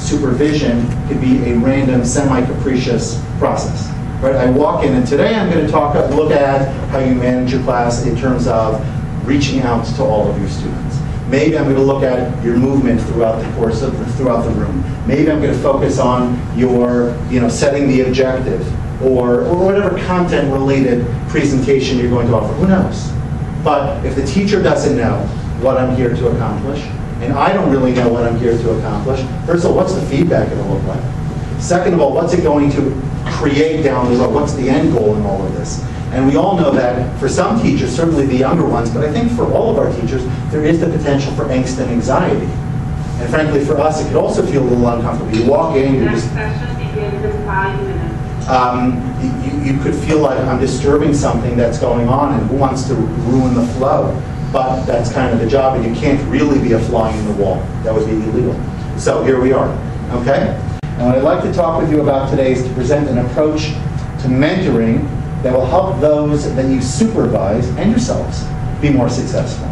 supervision can be a random, semi-capricious process. Right? I walk in, and today I'm going to look at how you manage your class in terms of reaching out to all of your students. Maybe I'm going to look at your movement throughout the course of throughout the room. Maybe I'm going to focus on your, setting the objective, or whatever content-related presentation you're going to offer. Who knows? But if the teacher doesn't know what I'm here to accomplish, and I don't really know what I'm here to accomplish, first of all, what's the feedback going to look like? Second of all, what's it going to create down the road? What's the end goal in all of this? And we all know that for some teachers, certainly the younger ones, but I think for all of our teachers, there is the potential for angst and anxiety. And frankly, for us, it could also feel a little uncomfortable. You walk in, you're just... Next session begins in 5 minutes. You could feel like I'm disturbing something that's going on, and who wants to ruin the flow? But that's kind of the job, and you can't really be a fly in the wall. That would be illegal. So here we are, okay? And what I'd like to talk with you about today is to present an approach to mentoring that will help those that you supervise and yourselves be more successful.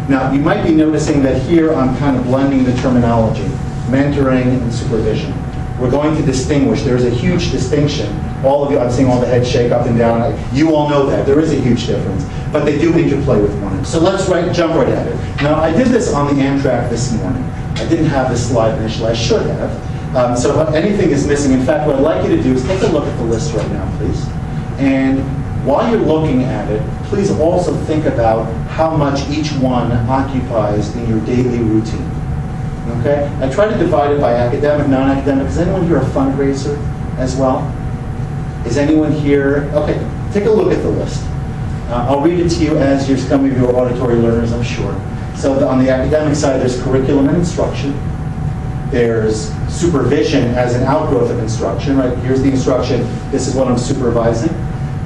Now, you might be noticing that here I'm kind of blending the terminology, mentoring and supervision. We're going to distinguish. There's a huge distinction. All of you, I'm seeing all the heads shake up and down. You all know that. There is a huge difference. But they do interplay with one another. So let's jump right at it. Now, I did this on the Amtrak this morning. I didn't have this slide initially. I should have. So if anything is missing, in fact, what I'd like you to do is take a look at the list right now, please. And while you're looking at it, please also think about how much each one occupies in your daily routine. Okay? I try to divide it by academic, non-academic. Is anyone here a fundraiser as well? Is anyone here? Okay, take a look at the list. I'll read it to you as you're some of your auditory learners, I'm sure. So on the academic side, there's curriculum and instruction. There's supervision as an outgrowth of instruction, right? Here's the instruction, this is what I'm supervising.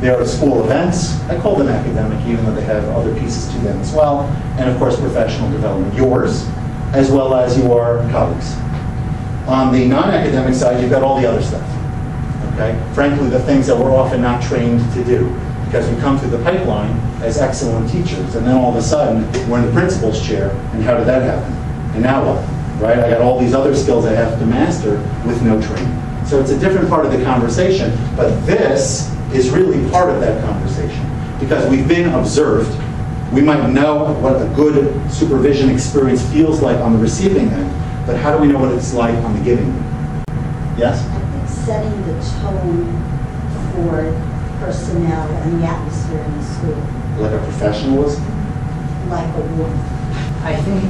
There are school events. I call them academic, even though they have other pieces to them as well. And of course, professional development, yours, as well as your colleagues. On the non-academic side, you've got all the other stuff, okay? Frankly, the things that we're often not trained to do, because we come through the pipeline as excellent teachers, and then all of a sudden, we're in the principal's chair, and how did that happen? And now what, right? I got all these other skills I have to master with no training. So it's a different part of the conversation, but this is really part of that conversation, because we've been observed. We might know what a good supervision experience feels like on the receiving end, but how do we know what it's like on the giving end? Yes? I think setting the tone for personnel and the atmosphere in the school. Like a professionalism? Like a warmth. I think,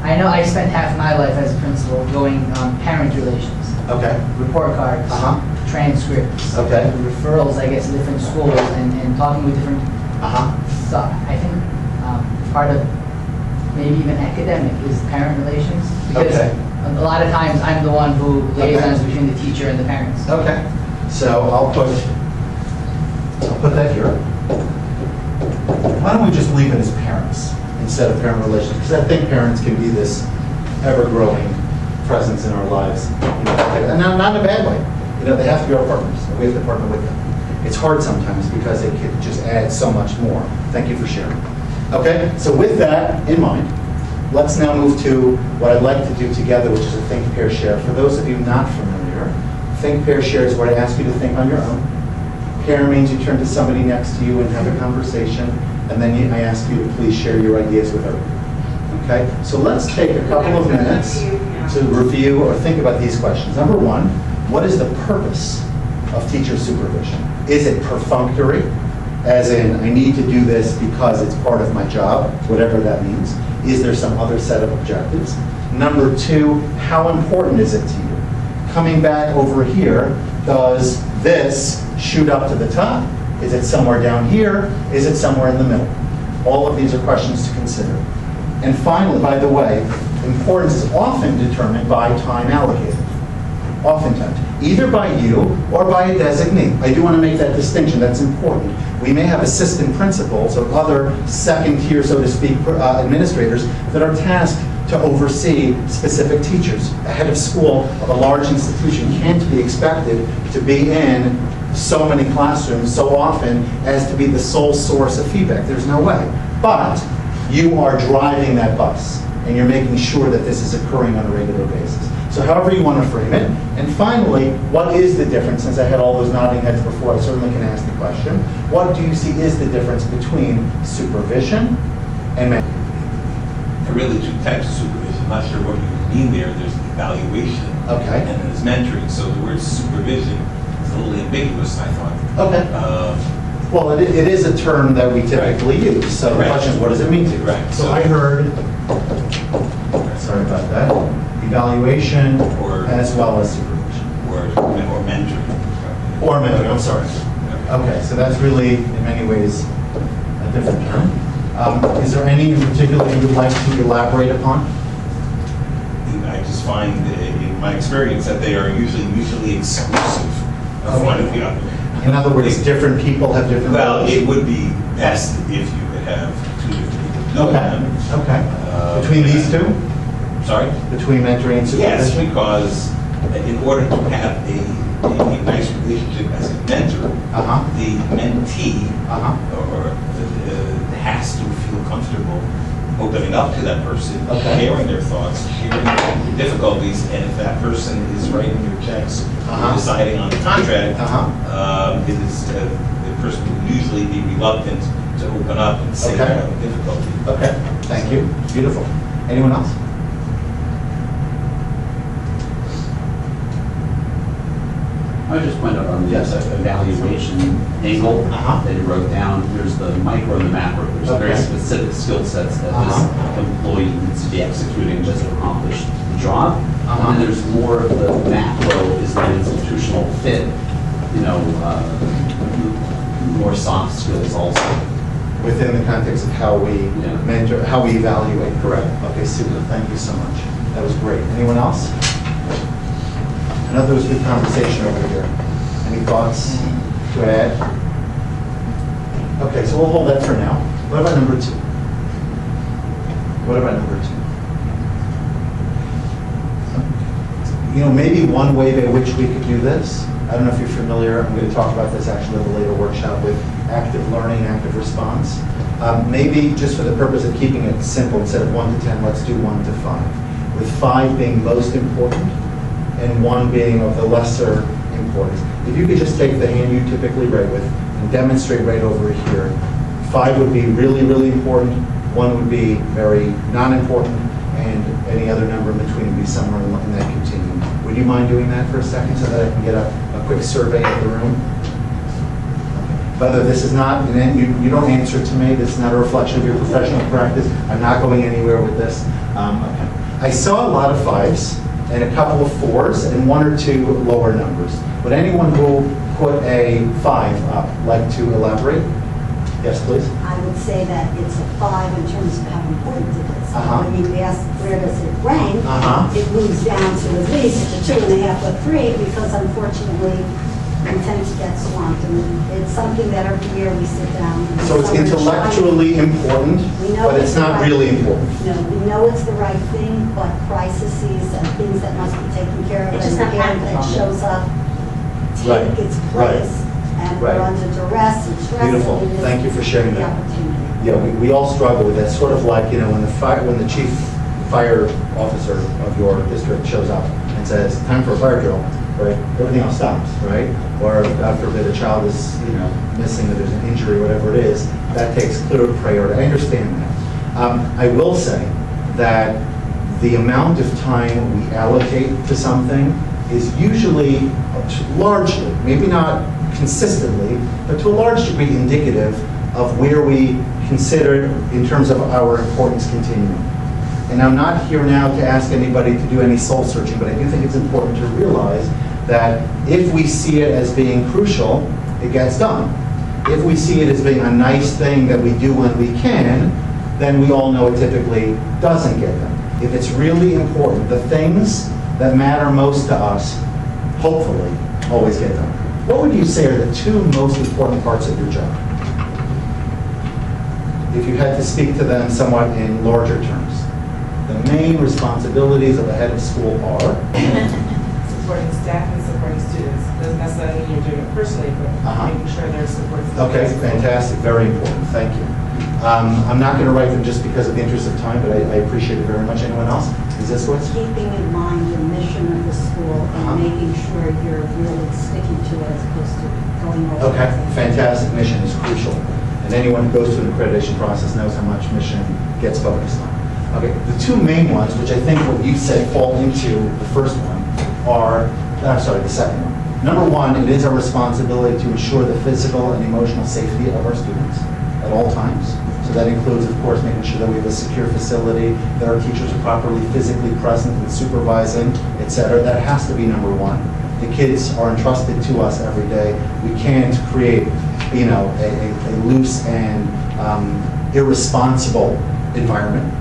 I know I spent half my life as a principal going parent relations. Okay. Report cards, transcripts, okay. referrals, I guess, to different schools and talking with different. So I think part of maybe even academic is parent relations, because a lot of times I'm the one who liaisons between the teacher and the parents. Okay. So I'll put that here. Why don't we just leave it as parents instead of parent relations? Because I think parents can be this ever-growing presence in our lives, and not in a bad way. They have to be our partners, and we have to partner with them. It's hard sometimes because it can just add so much more. Thank you for sharing. Okay, so with that in mind, let's now move to what I'd like to do together, which is a think, pair, share. For those of you not familiar, think, pair, share is where I ask you to think on your own. Pair means you turn to somebody next to you and have a conversation, and then I ask you to please share your ideas with everyone. Okay, so let's take a couple of minutes to review or think about these questions. Number one, what is the purpose of teacher supervision? Is it perfunctory, as in I need to do this because it's part of my job, whatever that means? Is there some other set of objectives? Number two, how important is it to you? Coming back over here, does this shoot up to the top? Is it somewhere down here? Is it somewhere in the middle? All of these are questions to consider. And finally, by the way, importance is often determined by time allocated. Oftentimes, either by you or by a designee. I do want to make that distinction. That's important. We may have assistant principals or other second tier, so to speak, administrators that are tasked to oversee specific teachers. A head of school of a large institution can't be expected to be in so many classrooms so often as to be the sole source of feedback. There's no way. But you are driving that bus, and you're making sure that this is occurring on a regular basis. So however you want to frame it. And finally, what is the difference? Since I had all those nodding heads before, I certainly can ask the question. What do you see is the difference between supervision and mentoring? There are really two types of supervision. I'm not sure what you mean there. There's evaluation, Okay. and then there's mentoring. So the word supervision is a little ambiguous, I thought. Okay. Well, it is a term that we typically use. So the Right. question is, what does it mean to you? Right. So I heard, sorry about that, evaluation Or- as well as supervision. or mentoring. Or mentoring, I'm sorry. Okay, so that's really, in many ways, a different term. Is there any in particular you would like to elaborate upon? I just find, in my experience, that they are usually mutually exclusive of one of the other. In other words, different people have different Well, roles? it would be best if you could have two different people doing Okay, them. okay. Between these two? Sorry? Between mentoring and Yes, supervision? because in order to have a nice relationship as a mentor, Uh-huh, the mentee uh-huh. or has to feel comfortable opening up to that person, Okay. sharing their thoughts, sharing their difficulties, and if that person is writing your checks Uh-huh. or deciding on the contract, Uh-huh. the person would usually be reluctant to open up and say Okay. they're having difficulty. Okay, thank you. Beautiful. Anyone else? I would just point out on the Yes. evaluation angle Uh-huh. that you wrote down, there's the micro and the macro. There's very Okay. specific skill sets that this Uh-huh. employee needs to be executing just to accomplish the job. Uh-huh. And then there's more of the macro is the institutional fit, more soft skills also. Within the context of how we Yeah. mentor, how we evaluate. Correct. Okay, super. Thank you so much. That was great. Anyone else? I know there was good conversation over here. Any thoughts to add? Okay, so we'll hold that for now. What about number two? What about number two? Maybe one way by which we could do this, I don't know if you're familiar, I'm going to talk about this actually in a later workshop with active learning, active response. Maybe just for the purpose of keeping it simple, instead of 1 to 10, let's do 1 to 5. With 5 being most important and 1 being of the lesser importance. If you could just take the hand you typically write with and demonstrate right over here. 5 would be really, really important, 1 would be very non-important, and any other number in between would be somewhere in that continuum. Would you mind doing that for a second so that I can get a quick survey of the room? Whether this is not, and you don't answer to me, this is not a reflection of your professional practice, I'm not going anywhere with this. Okay. I saw a lot of 5s and a couple of 4s and 1 or 2 lower numbers. Would anyone who put a 5 up like to elaborate? Yes, please. I would say that it's a 5 in terms of how important it is. Uh-huh. When you ask where does it rank, Uh-huh. it moves down to at least a 2.5 or 3, because unfortunately we tend to get swamped. And it's something that every year we sit down. And So it's some are intellectually important, We know but it's it's not right. really important. No, we know it's the right thing, but crises and things that must be taken care of, It's and just not the parent that practical. shows up, Right, take its right, place, and right. we're under duress and stress. Beautiful. and we miss Thank you for sharing the that. opportunity. Yeah, we all struggle with that. Sort of like, when the chief fire officer of your district shows up and says, time for a fire drill, right? Everything else stops, right? Or God forbid a child is, missing, or there's an injury, whatever it is, that takes clear priority. I understand that. I will say that the amount of time we allocate to something is usually largely, maybe not consistently, but to a large degree indicative of where we consider in terms of our importance continuum. And I'm not here now to ask anybody to do any soul searching, but I do think it's important to realize that if we see it as being crucial, it gets done. If we see it as being a nice thing that we do when we can, then we all know it typically doesn't get done. If it's really important, the things that matter most to us, hopefully, always get done. What would you say are the 2 most important parts of your job? If you had to speak to them somewhat in larger terms. The main responsibilities of a head of school are? Supporting staff and supporting students. Doesn't necessarily mean you're doing it personally, but Uh-huh. making sure there's support. for Okay, students. fantastic, very important, thank you. I'm not going to write them just because of the interest of time, but I appreciate it very much. Anyone else? Is Is this what's? Keeping in mind the mission of the school and making sure you're really sticking to it as opposed to going over. Okay, fantastic. Mission is crucial. And anyone who goes through the accreditation process knows how much mission gets focused on. Okay, the two main ones, which I think what you said fall into the first one, are, the second one. Number one, it is our responsibility to ensure the physical and emotional safety of our students at all times. So that includes, of course, making sure that we have a secure facility, that our teachers are properly physically present with supervising, et cetera. That has to be number one. The kids are entrusted to us every day. We can't create, a loose and irresponsible environment.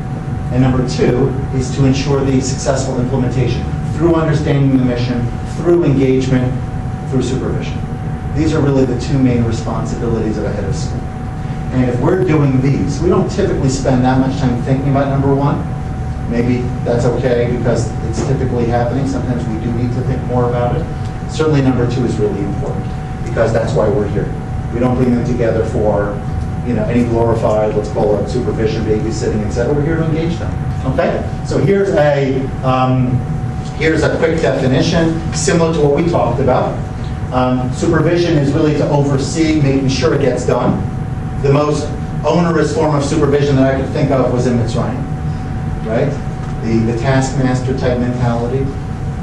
And number two is to ensure the successful implementation through understanding the mission, through engagement, through supervision. These are really the two main responsibilities of a head of school. And if we're doing these, we don't typically spend that much time thinking about number one. Maybe that's okay because it's typically happening. Sometimes we do need to think more about it. Certainly number two is really important because that's why we're here. We don't bring them together for any glorified, let's call it supervision, babysitting, etc. We're here to engage them. Okay? So here's a quick definition, similar to what we talked about. Supervision is really to oversee, making sure it gets done. The most onerous form of supervision that I could think of was in Mitzrayim, right? The taskmaster type mentality,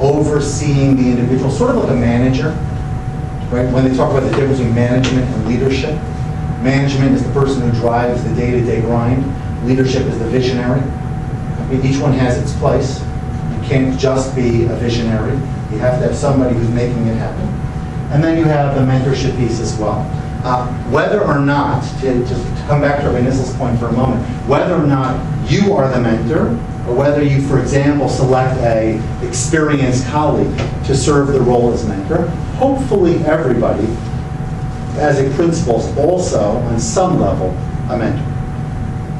overseeing the individual, sort of like a manager, right? When they talk about the difference between management and leadership, management is the person who drives the day-to-day grind. Leadership is the visionary. Okay, each one has its place. You can't just be a visionary. You have to have somebody who's making it happen. And then you have the mentorship piece as well. Whether or not, to come back to Rabbi Nissel's point for a moment, whether or not you are the mentor, or whether you, for example, select a experienced colleague to serve the role as mentor, hopefully everybody, as a principal, is also, on some level, a mentor.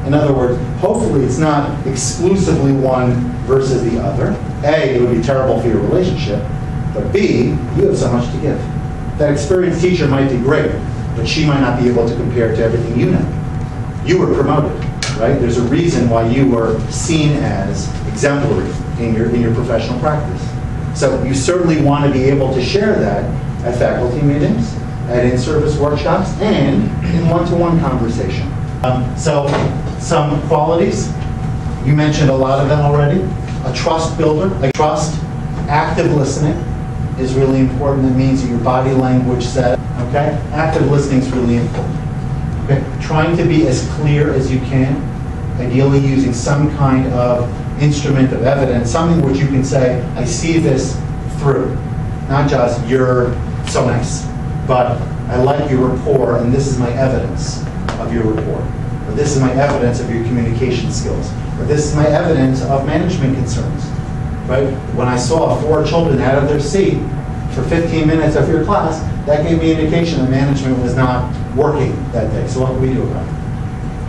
In other words, hopefully it's not exclusively one versus the other. A, it would be terrible for your relationship, but B, you have so much to give. That experienced teacher might be great, but she might not be able to compare to everything you know. You were promoted, right? There's a reason why you were seen as exemplary in your professional practice. So you certainly want to be able to share that at faculty meetings, at in-service workshops, and in one-to-one conversation. So some qualities, you mentioned a lot of them already. A trust builder, active listening is really important. That means that your body language said, okay? Active listening is really important. Okay? Trying to be as clear as you can, ideally using some kind of instrument of evidence, something which you can say, I see this through. Not just, you're so nice, but I like your rapport, and this is my evidence of your rapport. Or this is my evidence of your communication skills. Or this is my evidence of management concerns. Right? When I saw 4 children out of their seat for 15 minutes of your class, that gave me indication that management was not working that day. So what can we do about it?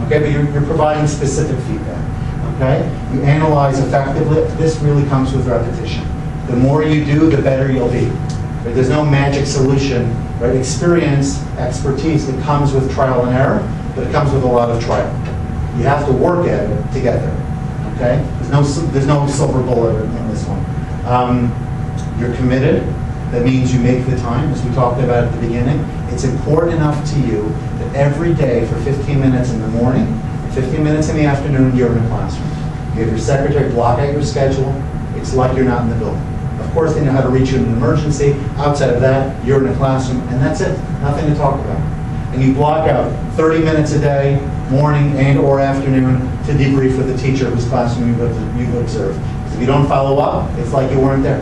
Okay, but you're providing specific feedback. Okay? You analyze effectively. This really comes with repetition. The more you do, the better you'll be. Right? There's no magic solution. Right? Experience, expertise, it comes with trial and error, but it comes with a lot of trial. You have to work at it to get there. Okay? There's no silver bullet in this one. You're committed. That means you make the time, as we talked about at the beginning. It's important enough to you that every day for 15 minutes in the morning, 15 minutes in the afternoon, you're in a classroom. You have your secretary block out your schedule. It's like you're not in the building. Of course, they know how to reach you in an emergency. Outside of that, you're in a classroom, and that's it. Nothing to talk about. And you block out 30 minutes a day, morning and or afternoon, to debrief with the teacher whose classroom you've observed. Because if you don't follow up, it's like you weren't there.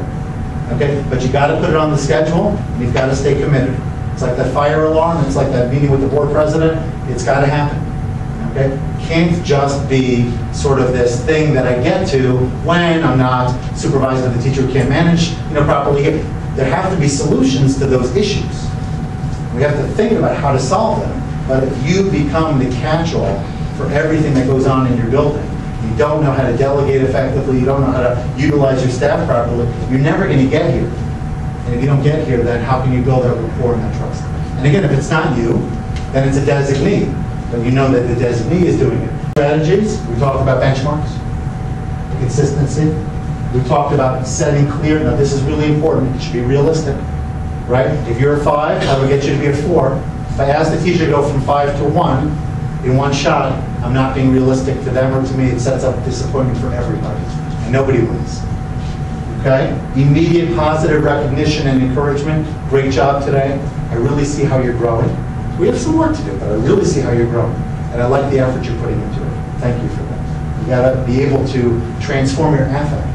Okay? But you got to put it on the schedule, and you've got to stay committed. It's like that fire alarm. It's like that meeting with the board president. It's got to happen. Okay? Can't just be sort of this thing that I get to when I'm not supervising the teacher who can't manage properly. There have to be solutions to those issues. We have to think about how to solve them. But if you become the catch-all for everything that goes on in your building, you don't know how to delegate effectively, you don't know how to utilize your staff properly, you're never going to get here. And if you don't get here, then how can you build that rapport and that trust? And again, if it's not you, then it's a designee. But you know that the designee is doing it. Strategies, we talked about benchmarks, consistency, We talked about setting clear, now this is really important, it should be realistic, right? If you're a 5, I will get you to be a 4. If I ask the teacher to go from 5 to 1 in one shot, I'm not being realistic to them or to me. It sets up disappointment for everybody, and nobody wins. Okay? Immediate positive recognition and encouragement. Great job today. I really see how you're growing. We have some work to do, but I really see how you're growing. And I like the effort you're putting into it. Thank you for that. You gotta be able to transform your affect,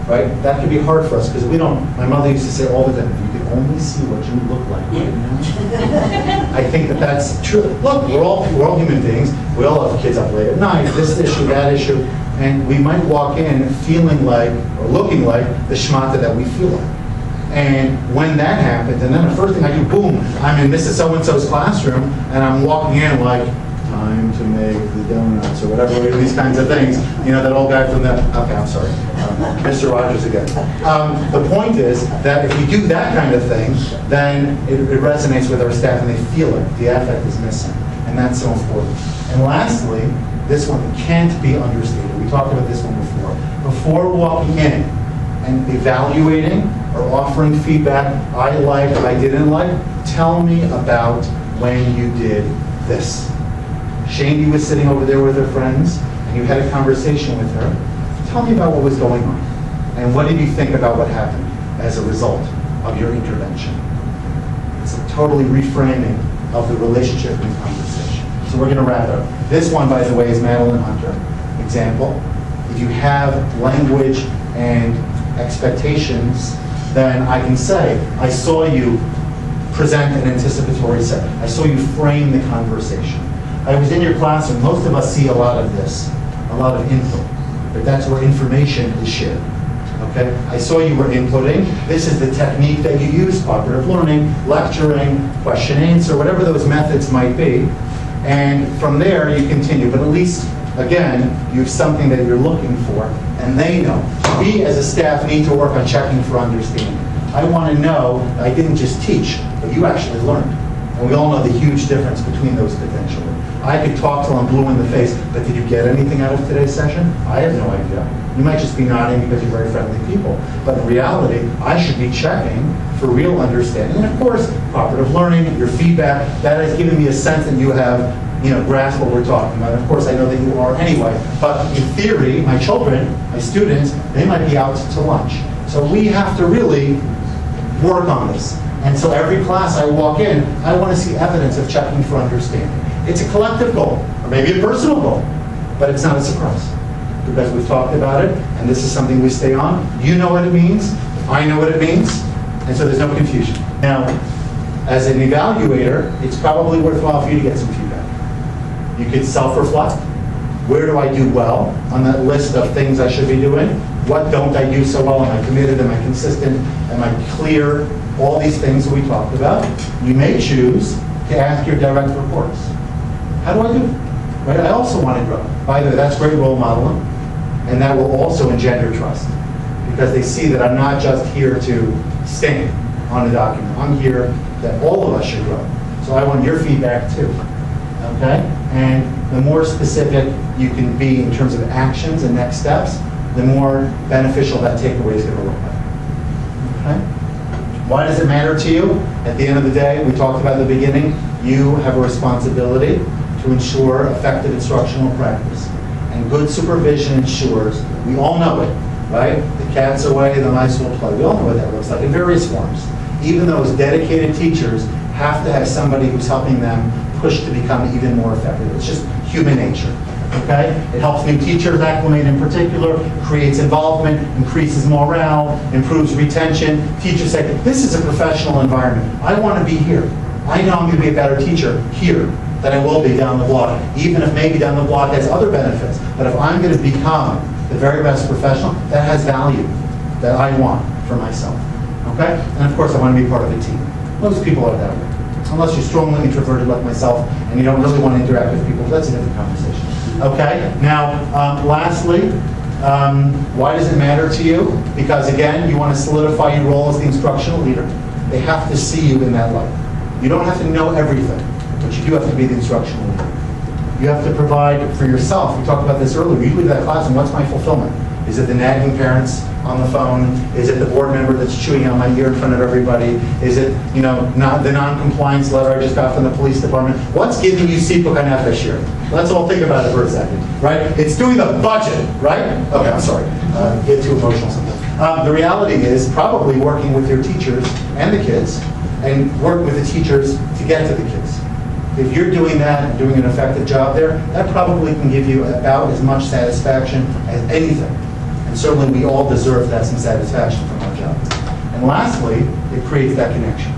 right? That can be hard for us because we don't, my mother used to say all the time, if you could only see what you look like right now. I think that that's true. Look, we're all human beings. We all have kids up late at night, this issue, that issue. And we might walk in feeling like, or looking like, the schmata that we feel like. And when that happens, and then the first thing I do, boom, I'm in Mrs. So-and-so's classroom, and I'm walking in like, time to make the donuts, or whatever, these kinds of things. You know, that old guy from the, okay, I'm sorry, Mr. Rogers again. The point is that if we do that kind of thing, then it resonates with our staff, and they feel it. The affect is missing, and that's so important. And lastly, this one can't be understated. We talked about this one before. Before walking in and evaluating or offering feedback, I liked, I didn't like, tell me about when you did this. Shandy was sitting over there with her friends, and you had a conversation with her. Tell me about what was going on, and what did you think about what happened as a result of your intervention? It's a totally reframing of the relationship and conversation. So we're going to wrap it up. This one, by the way, is Madeline Hunter. Example, if you have language and expectations, then I can say, I saw you present an anticipatory set. I saw you frame the conversation. I was in your classroom. Most of us see a lot of this, a lot of input, but that's where information is shared. Okay? I saw you were inputting. This is the technique that you use, cooperative learning, lecturing, question answer, whatever those methods might be. And from there, you continue. But at least, again, you have something that you're looking for, and they know. We, as a staff, need to work on checking for understanding. I want to know I didn't just teach, but you actually learned. And we all know the huge difference between those potentially. I could talk till I'm blue in the face, but did you get anything out of today's session? I have no idea. You might just be nodding because you're very friendly people. But in reality, I should be checking for real understanding. And of course, cooperative learning, your feedback, that has given me a sense that you have, grasp what we're talking about. And of course, I know that you are anyway. But in theory, my children, my students, they might be out to lunch. So we have to really work on this. And so every class I walk in, I want to see evidence of checking for understanding. It's a collective goal, or maybe a personal goal, but it's not a surprise because we've talked about it, and this is something we stay on. You know what it means, I know what it means, and so there's no confusion. Now, as an evaluator, it's probably worthwhile for you to get some feedback. You could self-reflect. Where do I do well on that list of things I should be doing? What don't I do so well? Am I committed? Am I consistent? Am I clear? All these things that we talked about. You may choose to ask your direct reports. How do I do? Right? I also want to grow. By the way, that's great role modeling, and that will also engender trust because they see that I'm not just here to stamp on a document. I'm here that all of us should grow. So I want your feedback too. Okay? And the more specific you can be in terms of actions and next steps, the more beneficial that takeaway is going to look like. Okay? Why does it matter to you? At the end of the day, we talked about in the beginning, you have a responsibility to ensure effective instructional practice. And good supervision ensures, we all know it, right? The cat's away, the mice will play. We all know what that looks like in various forms. Even those dedicated teachers have to have somebody who's helping them push to become even more effective. It's just human nature. Okay? It helps new teachers acclimate in particular, creates involvement, increases morale, improves retention. Teachers say, this is a professional environment. I want to be here. I know I'm going to be a better teacher here than I will be down the block, even if maybe down the block has other benefits. But if I'm going to become the very best professional, that has value that I want for myself. Okay? And of course, I want to be part of a team. Most people are that way. Unless you're strongly introverted like myself and you don't really want to interact with people, that's a different conversation. Okay? Now, lastly, why does it matter to you? Because again, you want to solidify your role as the instructional leader. They have to see you in that light. You don't have to know everything, but you do have to be the instructional leader. You have to provide for yourself. We talked about this earlier. You leave that class and what's my fulfillment? Is it the nagging parents on the phone? Is it the board member that's chewing on my ear in front of everybody? Is it, not the non-compliance letter I just got from the police department? What's giving you Sipuk HaNefesh here? Let's all think about it for a second, right? It's doing the budget, right? Okay, I'm sorry. Get too emotional sometimes. The reality is probably working with your teachers and the kids, and work with the teachers to get to the kids. If you're doing that and doing an effective job there, that probably can give you about as much satisfaction as anything. And certainly we all deserve to have some satisfaction from our job. And lastly, it creates that connection.